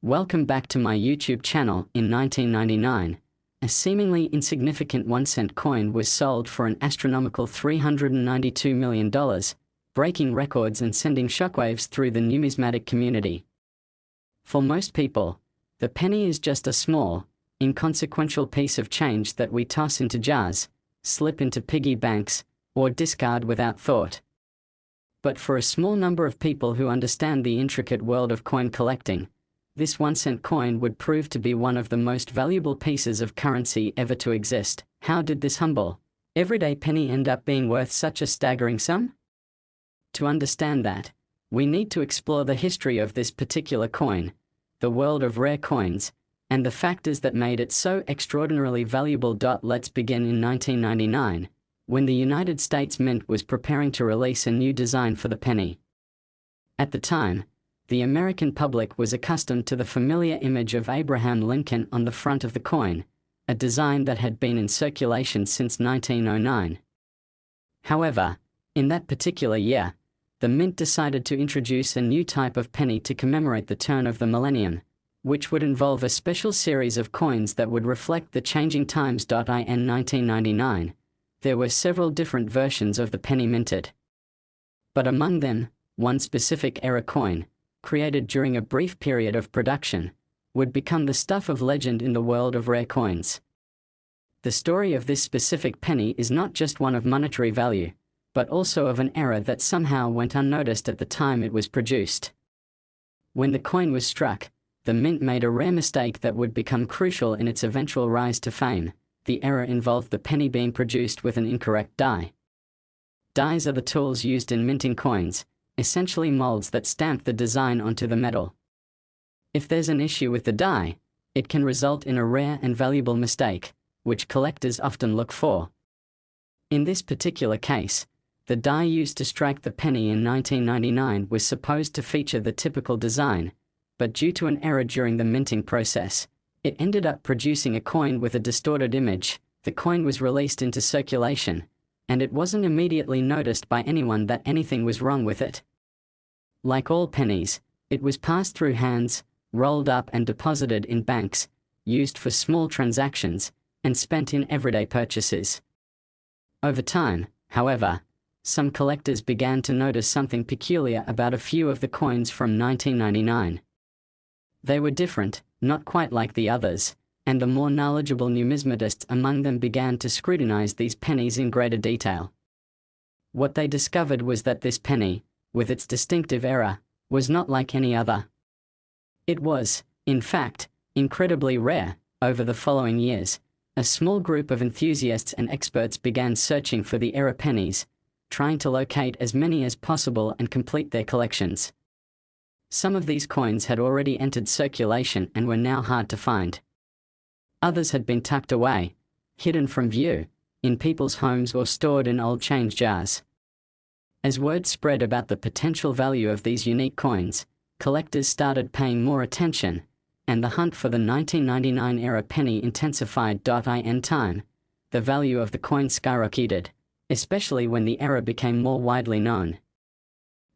Welcome back to my YouTube channel. In 1999, a seemingly insignificant 1-cent coin was sold for an astronomical $392 million, breaking records and sending shockwaves through the numismatic community. For most people, the penny is just a small, inconsequential piece of change that we toss into jars, slip into piggy banks, or discard without thought. But for a small number of people who understand the intricate world of coin collecting, this 1-cent coin would prove to be one of the most valuable pieces of currency ever to exist. How did this humble, everyday penny end up being worth such a staggering sum? To understand that, we need to explore the history of this particular coin, the world of rare coins, and the factors that made it so extraordinarily valuable. Let's begin in 1999, when the United States Mint was preparing to release a new design for the penny. At the time, the American public was accustomed to the familiar image of Abraham Lincoln on the front of the coin, a design that had been in circulation since 1909. However, in that particular year, the Mint decided to introduce a new type of penny to commemorate the turn of the millennium, which would involve a special series of coins that would reflect the changing times. In 1999, there were several different versions of the penny minted. But among them, one specific era coin, created during a brief period of production, would become the stuff of legend in the world of rare coins. The story of this specific penny is not just one of monetary value, but also of an era that somehow went unnoticed at the time it was produced. When the coin was struck, the Mint made a rare mistake that would become crucial in its eventual rise to fame. The error involved the penny being produced with an incorrect die. Dies are the tools used in minting coins, essentially molds that stamp the design onto the metal. If there's an issue with the die, it can result in a rare and valuable mistake, which collectors often look for. In this particular case, the die used to strike the penny in 1999 was supposed to feature the typical design, but due to an error during the minting process, it ended up producing a coin with a distorted image. The coin was released into circulation, and it wasn't immediately noticed by anyone that anything was wrong with it. Like all pennies, it was passed through hands, rolled up and deposited in banks, used for small transactions, and spent in everyday purchases. Over time, however, some collectors began to notice something peculiar about a few of the coins from 1999. They were different, not quite like the others, and the more knowledgeable numismatists among them began to scrutinize these pennies in greater detail. What they discovered was that this penny, with its distinctive era, was not like any other. It was, in fact, incredibly rare. Over the following years, a small group of enthusiasts and experts began searching for the era pennies, trying to locate as many as possible and complete their collections. Some of these coins had already entered circulation and were now hard to find. Others had been tucked away, hidden from view, in people's homes or stored in old change jars. As word spread about the potential value of these unique coins, collectors started paying more attention, and the hunt for the 1999 era penny intensified. In time, the value of the coin skyrocketed, especially when the era became more widely known.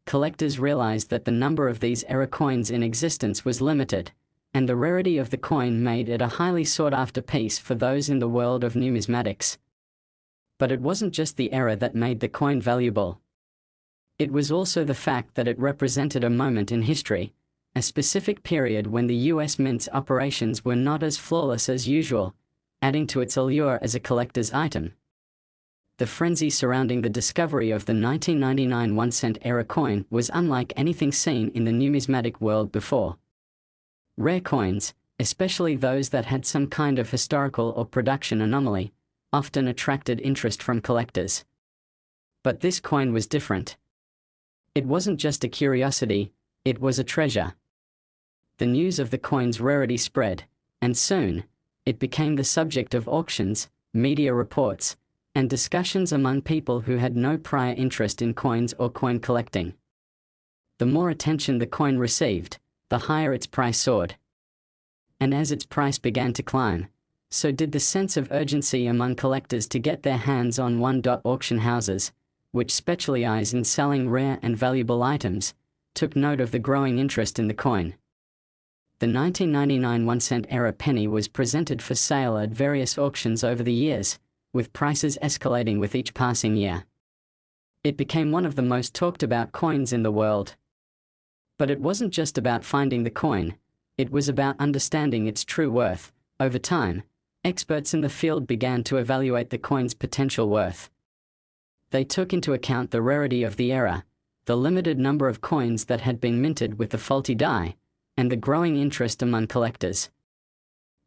Collectors realized that the number of these era coins in existence was limited, and the rarity of the coin made it a highly sought-after piece for those in the world of numismatics. But it wasn't just the era that made the coin valuable. It was also the fact that it represented a moment in history, a specific period when the US Mint's operations were not as flawless as usual, adding to its allure as a collector's item. The frenzy surrounding the discovery of the 1999 1-cent era coin was unlike anything seen in the numismatic world before. Rare coins, especially those that had some kind of historical or production anomaly, often attracted interest from collectors. But this coin was different. It wasn't just a curiosity, it was a treasure. The news of the coin's rarity spread, and soon, it became the subject of auctions, media reports, and discussions among people who had no prior interest in coins or coin collecting. The more attention the coin received, the higher its price soared. And as its price began to climb, so did the sense of urgency among collectors to get their hands on one. Auction houses, which specialize in selling rare and valuable items, took note of the growing interest in the coin. The 1999 1-cent era penny was presented for sale at various auctions over the years, with prices escalating with each passing year. It became one of the most talked about coins in the world. But it wasn't just about finding the coin, it was about understanding its true worth. Over time, experts in the field began to evaluate the coin's potential worth. They took into account the rarity of the era, the limited number of coins that had been minted with the faulty die, and the growing interest among collectors.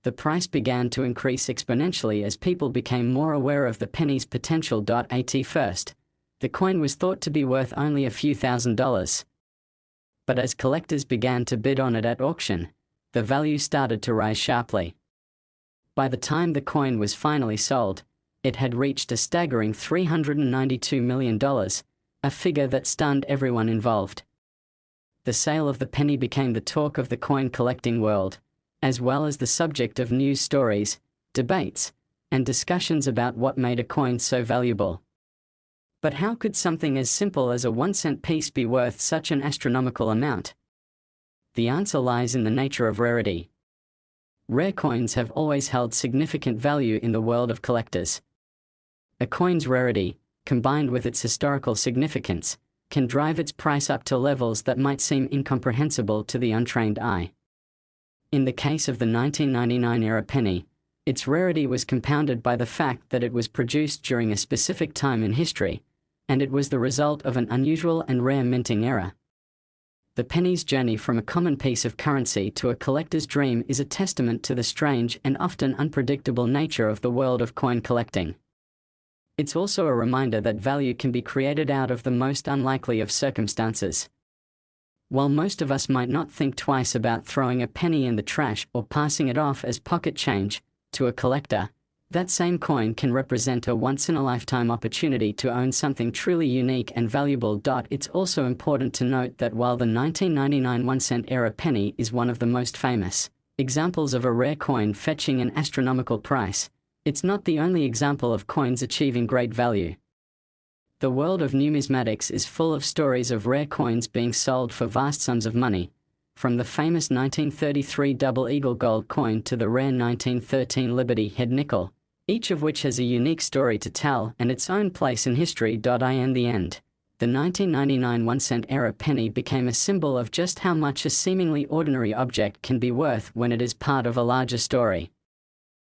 The price began to increase exponentially as people became more aware of the penny's potential. At first, the coin was thought to be worth only a few $1,000s. But as collectors began to bid on it at auction, the value started to rise sharply. By the time the coin was finally sold, it had reached a staggering $392 million, a figure that stunned everyone involved. The sale of the penny became the talk of the coin collecting world, as well as the subject of news stories, debates, and discussions about what made a coin so valuable. But how could something as simple as a 1-cent piece be worth such an astronomical amount? The answer lies in the nature of rarity. Rare coins have always held significant value in the world of collectors. A coin's rarity, combined with its historical significance, can drive its price up to levels that might seem incomprehensible to the untrained eye. In the case of the 1999 era penny, its rarity was compounded by the fact that it was produced during a specific time in history, and it was the result of an unusual and rare minting era. The penny's journey from a common piece of currency to a collector's dream is a testament to the strange and often unpredictable nature of the world of coin collecting. It's also a reminder that value can be created out of the most unlikely of circumstances. While most of us might not think twice about throwing a penny in the trash or passing it off as pocket change, to a collector, that same coin can represent a once-in-a-lifetime opportunity to own something truly unique and valuable. It's also important to note that while the 1999 1-cent era penny is one of the most famous examples of a rare coin fetching an astronomical price, it's not the only example of coins achieving great value. The world of numismatics is full of stories of rare coins being sold for vast sums of money, from the famous 1933 Double Eagle gold coin to the rare 1913 Liberty Head nickel, each of which has a unique story to tell and its own place in history. In the end, the 1999 1-cent era penny became a symbol of just how much a seemingly ordinary object can be worth when it is part of a larger story.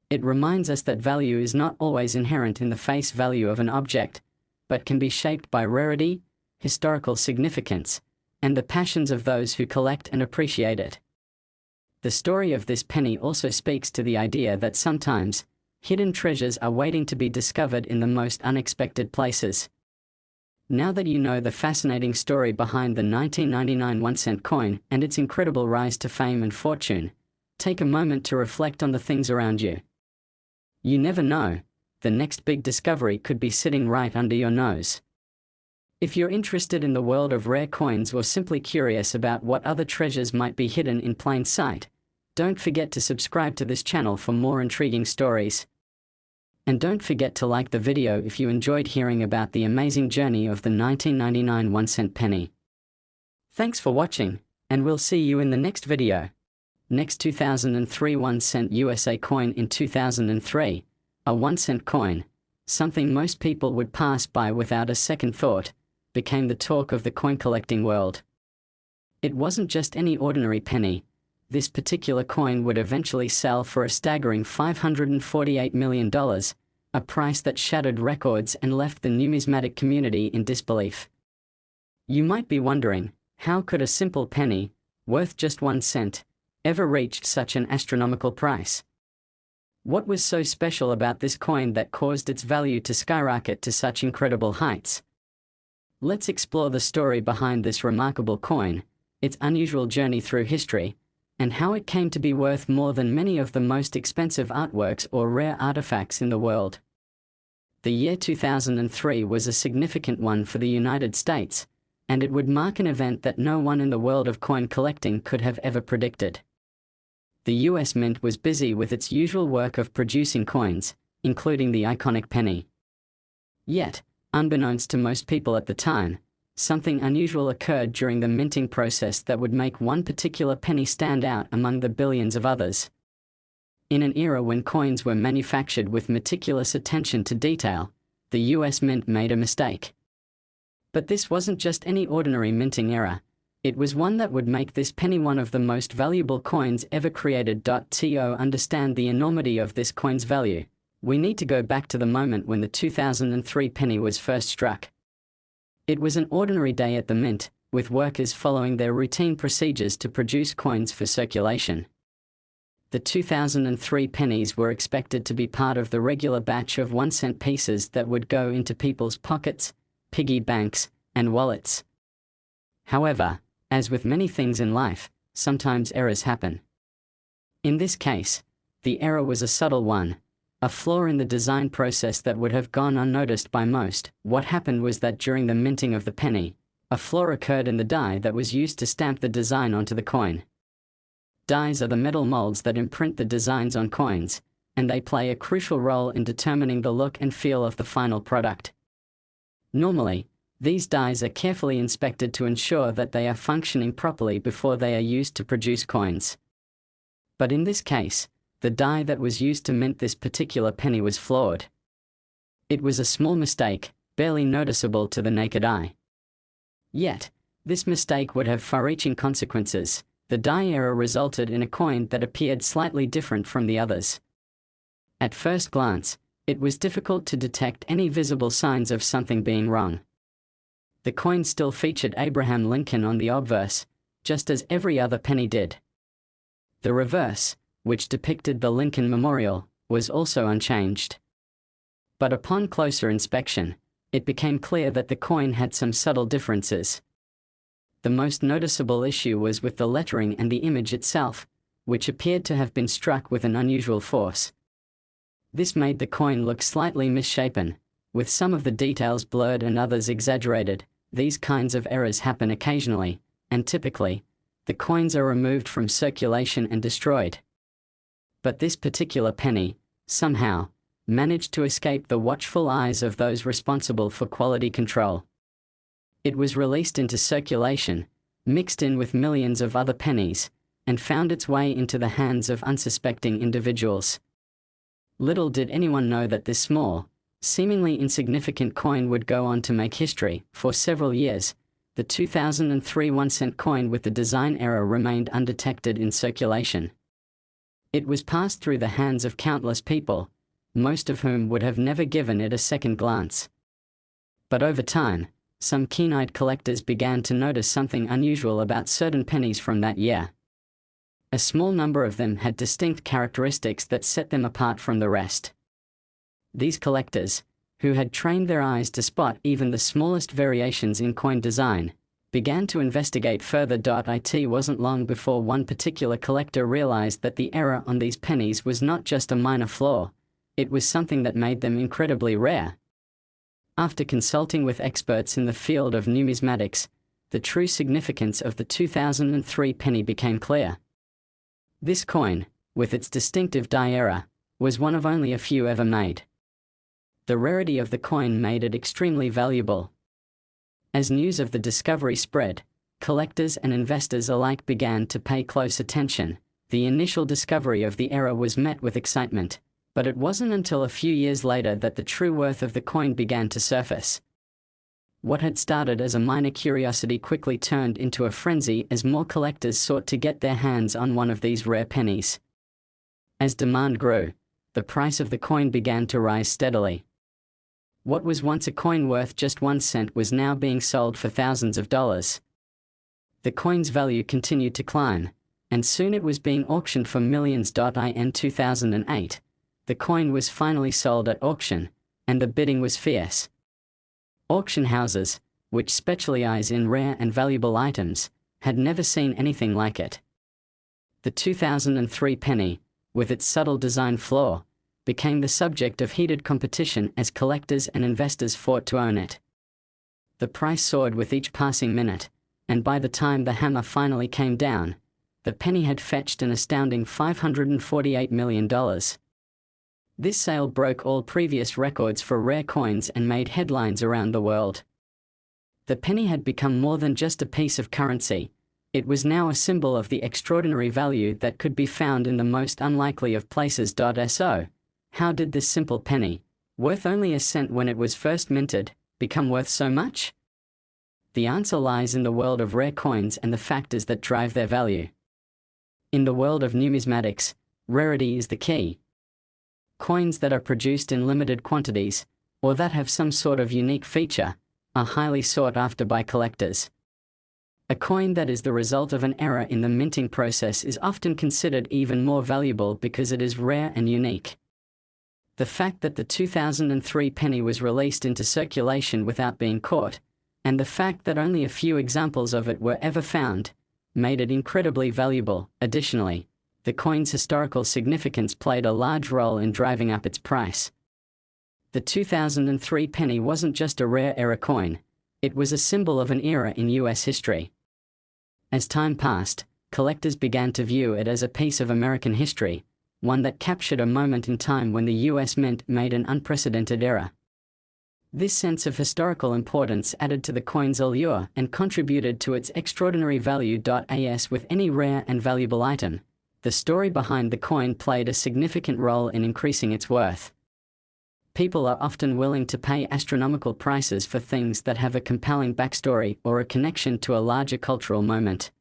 It reminds us that value is not always inherent in the face value of an object, but can be shaped by rarity, historical significance, and the passions of those who collect and appreciate it. The story of this penny also speaks to the idea that sometimes, hidden treasures are waiting to be discovered in the most unexpected places. Now that you know the fascinating story behind the 1999 1-cent coin and its incredible rise to fame and fortune, take a moment to reflect on the things around you. You never know, the next big discovery could be sitting right under your nose. If you're interested in the world of rare coins or simply curious about what other treasures might be hidden in plain sight, don't forget to subscribe to this channel for more intriguing stories. And don't forget to like the video if you enjoyed hearing about the amazing journey of the 1999 1-cent penny. Thanks for watching, and we'll see you in the next video. Next, 2003 1-cent USA coin. In 2003, a 1-cent coin, something most people would pass by without a second thought, became the talk of the coin collecting world. It wasn't just any ordinary penny. This particular coin would eventually sell for a staggering $548 million, a price that shattered records and left the numismatic community in disbelief. You might be wondering, how could a simple penny, worth just 1 cent, ever reach such an astronomical price? What was so special about this coin that caused its value to skyrocket to such incredible heights? Let's explore the story behind this remarkable coin, its unusual journey through history, and how it came to be worth more than many of the most expensive artworks or rare artifacts in the world. The year 2003 was a significant one for the United States, and it would mark an event that no one in the world of coin collecting could have ever predicted. The US Mint was busy with its usual work of producing coins, including the iconic penny. Yet, unbeknownst to most people at the time, something unusual occurred during the minting process that would make one particular penny stand out among the billions of others. In an era when coins were manufactured with meticulous attention to detail, the US Mint made a mistake. But this wasn't just any ordinary minting error. It was one that would make this penny one of the most valuable coins ever created. To understand the enormity of this coin's value, we need to go back to the moment when the 2003 penny was first struck. It was an ordinary day at the mint, with workers following their routine procedures to produce coins for circulation. The 2003 pennies were expected to be part of the regular batch of 1-cent pieces that would go into people's pockets, piggy banks, and wallets. However, as with many things in life, sometimes errors happen. In this case, the error was a subtle one, a flaw in the design process that would have gone unnoticed by most. What happened was that during the minting of the penny, a flaw occurred in the die that was used to stamp the design onto the coin. Dies are the metal molds that imprint the designs on coins, and they play a crucial role in determining the look and feel of the final product. Normally, these dies are carefully inspected to ensure that they are functioning properly before they are used to produce coins. But in this case, the die that was used to mint this particular penny was flawed. It was a small mistake, barely noticeable to the naked eye. Yet, this mistake would have far-reaching consequences. The die error resulted in a coin that appeared slightly different from the others. At first glance, it was difficult to detect any visible signs of something being wrong. The coin still featured Abraham Lincoln on the obverse, just as every other penny did. The reverse, which depicted the Lincoln Memorial, was also unchanged. But upon closer inspection, it became clear that the coin had some subtle differences. The most noticeable issue was with the lettering and the image itself, which appeared to have been struck with an unusual force. This made the coin look slightly misshapen, with some of the details blurred and others exaggerated. These kinds of errors happen occasionally, and typically, the coins are removed from circulation and destroyed. But this particular penny, somehow, managed to escape the watchful eyes of those responsible for quality control. It was released into circulation, mixed in with millions of other pennies, and found its way into the hands of unsuspecting individuals. Little did anyone know that this small, seemingly insignificant coin would go on to make history. For several years, the 2003 1-cent coin with the design error remained undetected in circulation. It was passed through the hands of countless people, most of whom would have never given it a second glance. But over time, some keen-eyed collectors began to notice something unusual about certain pennies from that year. A small number of them had distinct characteristics that set them apart from the rest. These collectors, who had trained their eyes to spot even the smallest variations in coin design, began to investigate further. It wasn't long before one particular collector realized that the error on these pennies was not just a minor flaw, it was something that made them incredibly rare. After consulting with experts in the field of numismatics, the true significance of the 2003 penny became clear. This coin, with its distinctive die error, was one of only a few ever made. The rarity of the coin made it extremely valuable. As news of the discovery spread, collectors and investors alike began to pay close attention. The initial discovery of the error was met with excitement, but it wasn't until a few years later that the true worth of the coin began to surface. What had started as a minor curiosity quickly turned into a frenzy as more collectors sought to get their hands on one of these rare pennies. As demand grew, the price of the coin began to rise steadily. What was once a coin worth just 1 cent was now being sold for thousands of dollars. The coin's value continued to climb, and soon it was being auctioned for millions. In 2008, the coin was finally sold at auction, and the bidding was fierce. Auction houses, which specialize in rare and valuable items, had never seen anything like it. The 2003 penny, with its subtle design flaw, became the subject of heated competition as collectors and investors fought to own it. The price soared with each passing minute, and by the time the hammer finally came down, the penny had fetched an astounding $548 million. This sale broke all previous records for rare coins and made headlines around the world. The penny had become more than just a piece of currency. It was now a symbol of the extraordinary value that could be found in the most unlikely of places. So, how did this simple penny, worth only a cent when it was first minted, become worth so much? The answer lies in the world of rare coins and the factors that drive their value. In the world of numismatics, rarity is the key. Coins that are produced in limited quantities, or that have some sort of unique feature, are highly sought after by collectors. A coin that is the result of an error in the minting process is often considered even more valuable because it is rare and unique. The fact that the 2003 penny was released into circulation without being caught, and the fact that only a few examples of it were ever found, made it incredibly valuable. Additionally, the coin's historical significance played a large role in driving up its price. The 2003 penny wasn't just a rare era coin, it was a symbol of an era in US history. As time passed, collectors began to view it as a piece of American history, one that captured a moment in time when the US Mint made an unprecedented era. This sense of historical importance added to the coin's allure and contributed to its extraordinary value. As with any rare and valuable item, the story behind the coin played a significant role in increasing its worth. People are often willing to pay astronomical prices for things that have a compelling backstory or a connection to a larger cultural moment.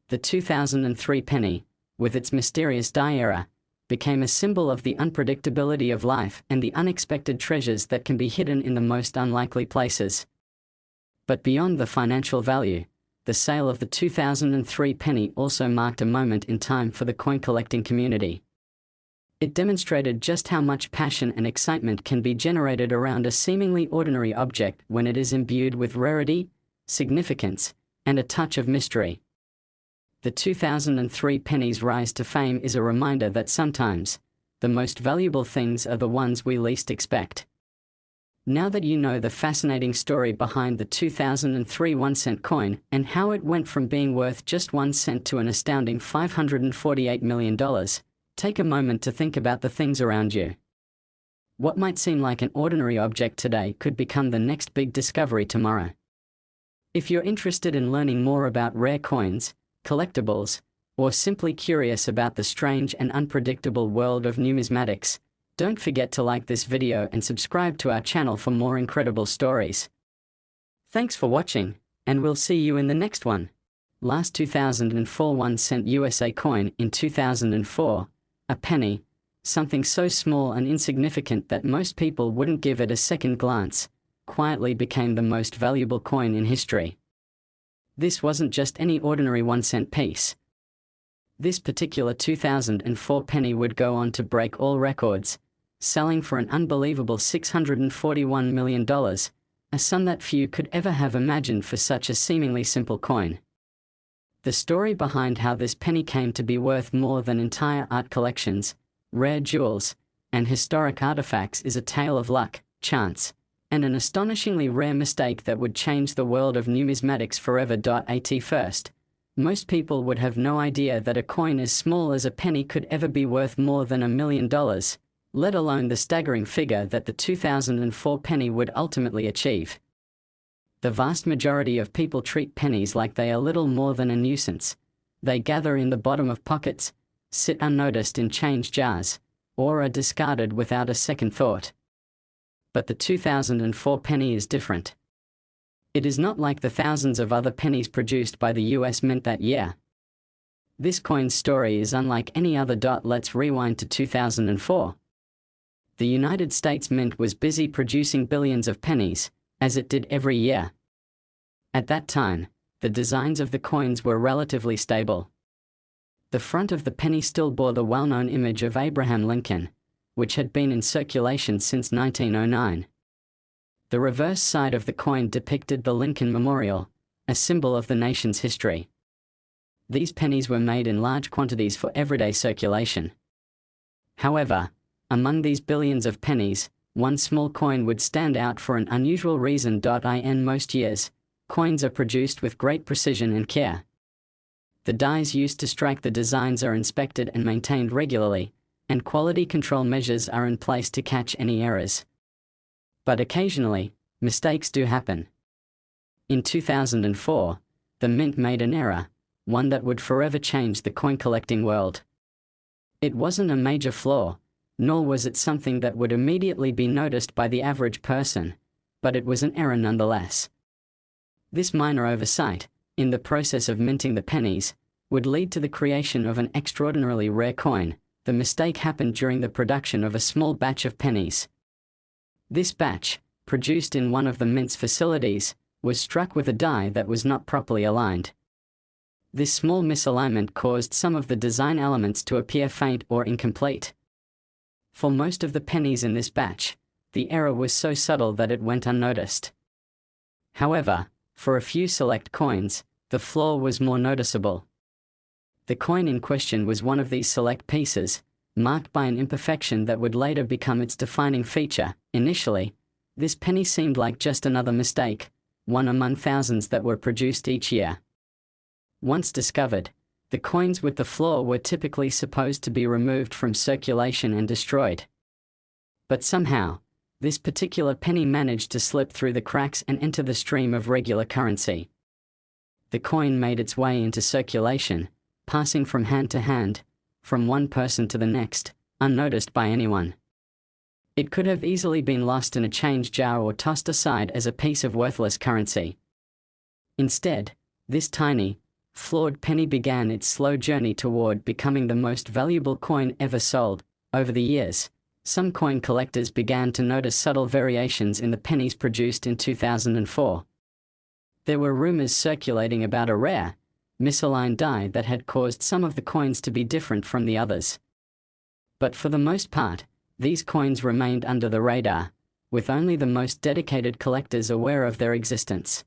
The 2003 penny, with its mysterious die era, became a symbol of the unpredictability of life and the unexpected treasures that can be hidden in the most unlikely places. But beyond the financial value, the sale of the 2003 penny also marked a moment in time for the coin collecting community. It demonstrated just how much passion and excitement can be generated around a seemingly ordinary object when it is imbued with rarity, significance, and a touch of mystery. The 2003 penny's rise to fame is a reminder that sometimes, the most valuable things are the ones we least expect. Now that you know the fascinating story behind the 2003 1-cent coin and how it went from being worth just 1 cent to an astounding $548 million, take a moment to think about the things around you. What might seem like an ordinary object today could become the next big discovery tomorrow. If you're interested in learning more about rare coins, collectibles, or simply curious about the strange and unpredictable world of numismatics, don't forget to like this video and subscribe to our channel for more incredible stories. Thanks for watching, and we'll see you in the next one. Last 2004 1-cent USA coin in 2004, a penny, something so small and insignificant that most people wouldn't give it a second glance, quietly became the most valuable coin in history. This wasn't just any ordinary 1-cent piece. This particular 2004 penny would go on to break all records, selling for an unbelievable $641 million, a sum that few could ever have imagined for such a seemingly simple coin. The story behind how this penny came to be worth more than entire art collections, rare jewels, and historic artifacts is a tale of luck, chance, and an astonishingly rare mistake that would change the world of numismatics forever. At first, most people would have no idea that a coin as small as a penny could ever be worth more than $1 million, let alone the staggering figure that the 2004 penny would ultimately achieve. The vast majority of people treat pennies like they are little more than a nuisance. They gather in the bottom of pockets, sit unnoticed in change jars, or are discarded without a second thought. But the 2004 penny is different. It is not like the thousands of other pennies produced by the US Mint that year. This coin's story is unlike any other. Let's rewind to 2004. The United States Mint was busy producing billions of pennies, as it did every year. At that time, the designs of the coins were relatively stable. The front of the penny still bore the well-known image of Abraham Lincoln, which had been in circulation since 1909. The reverse side of the coin depicted the Lincoln Memorial, a symbol of the nation's history. These pennies were made in large quantities for everyday circulation. However, among these billions of pennies, one small coin would stand out for an unusual reason. In most years, coins are produced with great precision and care. The dies used to strike the designs are inspected and maintained regularly, and quality control measures are in place to catch any errors. But occasionally, mistakes do happen. In 2004, the mint made an error, one that would forever change the coin collecting world. It wasn't a major flaw, nor was it something that would immediately be noticed by the average person, but it was an error nonetheless. This minor oversight, in the process of minting the pennies, would lead to the creation of an extraordinarily rare coin. The mistake happened during the production of a small batch of pennies. This batch, produced in one of the mint's facilities, was struck with a die that was not properly aligned. This small misalignment caused some of the design elements to appear faint or incomplete. For most of the pennies in this batch, the error was so subtle that it went unnoticed. However, for a few select coins, the flaw was more noticeable. The coin in question was one of these select pieces, marked by an imperfection that would later become its defining feature. Initially, this penny seemed like just another mistake, one among thousands that were produced each year. Once discovered, the coins with the flaw were typically supposed to be removed from circulation and destroyed. But somehow, this particular penny managed to slip through the cracks and enter the stream of regular currency. The coin made its way into circulation, passing from hand to hand, from one person to the next, unnoticed by anyone. It could have easily been lost in a change jar or tossed aside as a piece of worthless currency. Instead, this tiny, flawed penny began its slow journey toward becoming the most valuable coin ever sold. Over the years, some coin collectors began to notice subtle variations in the pennies produced in 2004. There were rumors circulating about a rare, misaligned die that had caused some of the coins to be different from the others. But for the most part, these coins remained under the radar, with only the most dedicated collectors aware of their existence.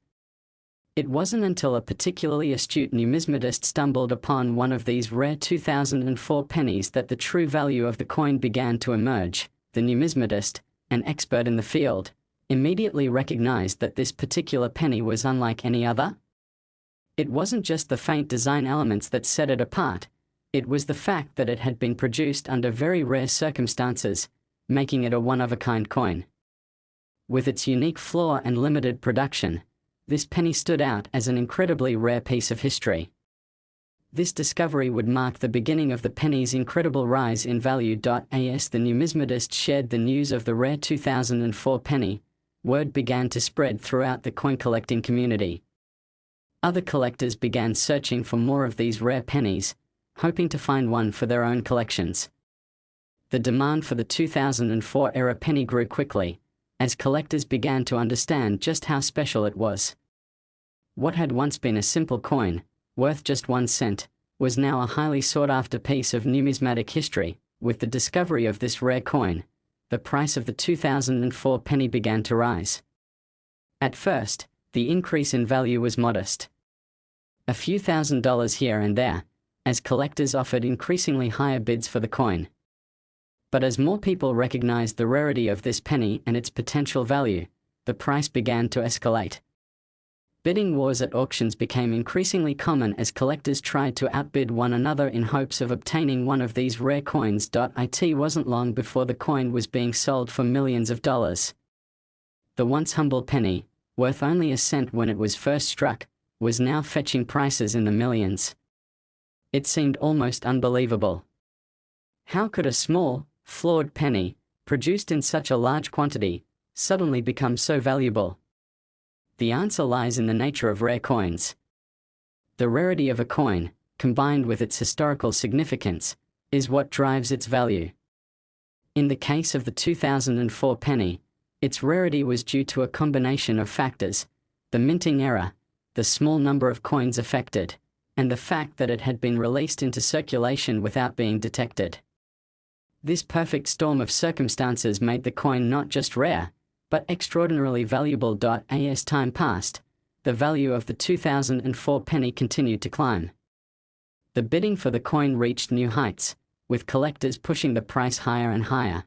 It wasn't until a particularly astute numismatist stumbled upon one of these rare 2004 pennies that the true value of the coin began to emerge. The numismatist, an expert in the field, immediately recognized that this particular penny was unlike any other. It wasn't just the faint design elements that set it apart, it was the fact that it had been produced under very rare circumstances, making it a one-of-a-kind coin. With its unique flaw and limited production, this penny stood out as an incredibly rare piece of history. This discovery would mark the beginning of the penny's incredible rise in value. As the numismatist shared the news of the rare 2004 penny, word began to spread throughout the coin-collecting community. Other collectors began searching for more of these rare pennies, hoping to find one for their own collections. The demand for the 2004-era penny grew quickly, as collectors began to understand just how special it was. What had once been a simple coin, worth just 1 cent, was now a highly sought-after piece of numismatic history. With the discovery of this rare coin, the price of the 2004 penny began to rise. At first, the increase in value was modest. A few $1,000s here and there, as collectors offered increasingly higher bids for the coin. But as more people recognized the rarity of this penny and its potential value, the price began to escalate. Bidding wars at auctions became increasingly common as collectors tried to outbid one another in hopes of obtaining one of these rare coins. It wasn't long before the coin was being sold for millions of dollars. The once humble penny, worth only a cent when it was first struck, was now fetching prices in the millions. It seemed almost unbelievable. How could a small, flawed penny, produced in such a large quantity, suddenly become so valuable? The answer lies in the nature of rare coins. The rarity of a coin, combined with its historical significance, is what drives its value. In the case of the 2004 penny, its rarity was due to a combination of factors: the minting error, the small number of coins affected, and the fact that it had been released into circulation without being detected. This perfect storm of circumstances made the coin not just rare, but extraordinarily valuable. As time passed, the value of the 2004 penny continued to climb. The bidding for the coin reached new heights, with collectors pushing the price higher and higher.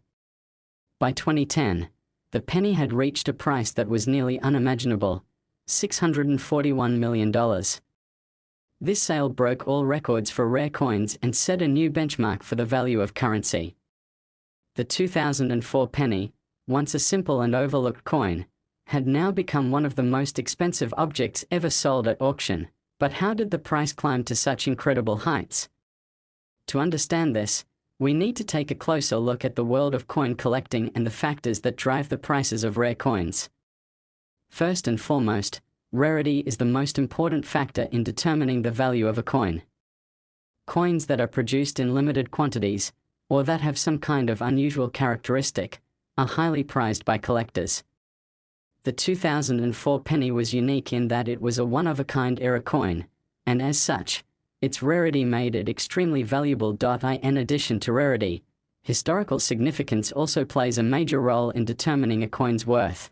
By 2010, the penny had reached a price that was nearly unimaginable: $641 million. This sale broke all records for rare coins and set a new benchmark for the value of currency. The 2004 penny, once a simple and overlooked coin, had now become one of the most expensive objects ever sold at auction. But how did the price climb to such incredible heights? To understand this, we need to take a closer look at the world of coin collecting and the factors that drive the prices of rare coins. First and foremost, rarity is the most important factor in determining the value of a coin. Coins that are produced in limited quantities, or that have some kind of unusual characteristic, are highly prized by collectors. The 2004 penny was unique in that it was a one-of-a-kind era coin, and as such, its rarity made it extremely valuable. In addition to rarity, historical significance also plays a major role in determining a coin's worth.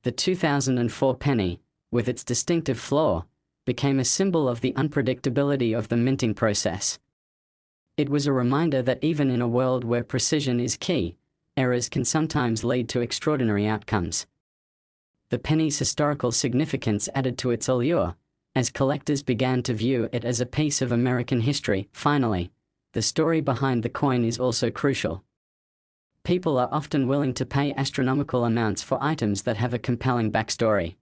The 2004 penny, with its distinctive flaw, became a symbol of the unpredictability of the minting process. It was a reminder that even in a world where precision is key, errors can sometimes lead to extraordinary outcomes. The penny's historical significance added to its allure, as collectors began to view it as a piece of American history. Finally, the story behind the coin is also crucial. People are often willing to pay astronomical amounts for items that have a compelling backstory.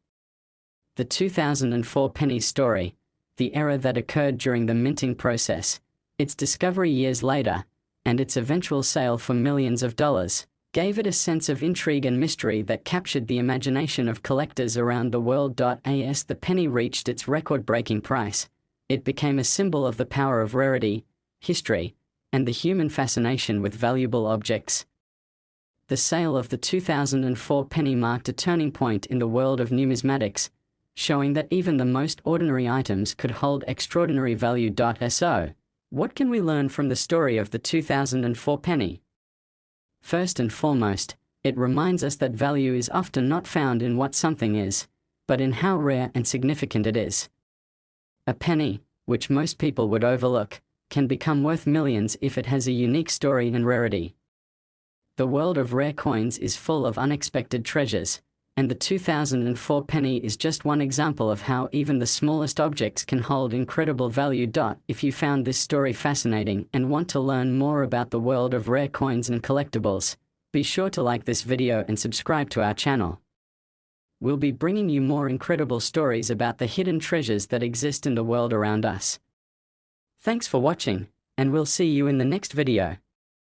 The 2004 penny's story, the error that occurred during the minting process, its discovery years later, and its eventual sale for millions of dollars, gave it a sense of intrigue and mystery that captured the imagination of collectors around the world. As the penny reached its record-breaking price, it became a symbol of the power of rarity, history, and the human fascination with valuable objects. The sale of the 2004 penny marked a turning point in the world of numismatics, showing that even the most ordinary items could hold extraordinary value. So, what can we learn from the story of the 2004 penny? First and foremost, it reminds us that value is often not found in what something is, but in how rare and significant it is. A penny, which most people would overlook, can become worth millions if it has a unique story and rarity. The world of rare coins is full of unexpected treasures, and the 2004 penny is just one example of how even the smallest objects can hold incredible value. If you found this story fascinating and want to learn more about the world of rare coins and collectibles, be sure to like this video and subscribe to our channel. We'll be bringing you more incredible stories about the hidden treasures that exist in the world around us. Thanks for watching, and we'll see you in the next video.